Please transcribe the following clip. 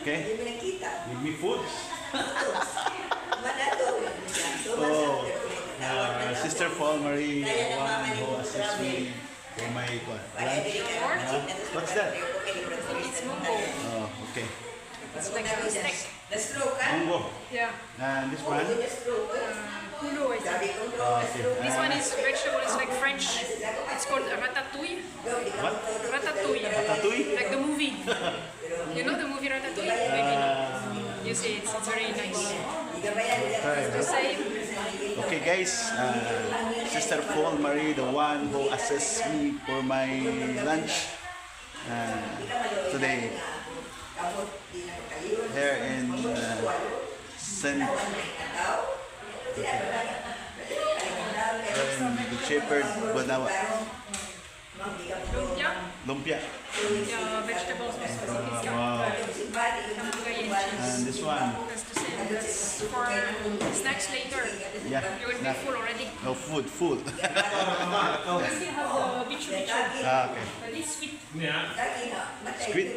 Okay? Hindi mo nakita. Give me food. Manato. Oh, Sister Paul Marie, the one who assists me for my lunch. What's that? It's munggo. Oh, okay. It's like a steak. The stroke, ha? Munggo. Yeah. And this one? The stroke, Pulo, I Sabi think. ko, Okay. This one is vegetable. It's like French. It's called ratatouille. What? Ratatouille. Ratatouille? Like the movie. You know the movie Ratatouille? Maybe no. You see, it's very nice. It's the same. Okay guys, Sister Paul Marie, the one who assists me for my lunch today here in St. the Shepherd, Banawa. Lumpia. Lumpia. Vegetables. Wow. And this one. That's the same. That's for snacks later. Yeah. You will be Snack. full already. No food, full. We still have the bichu bichu. Okay. But it's sweet. Squid.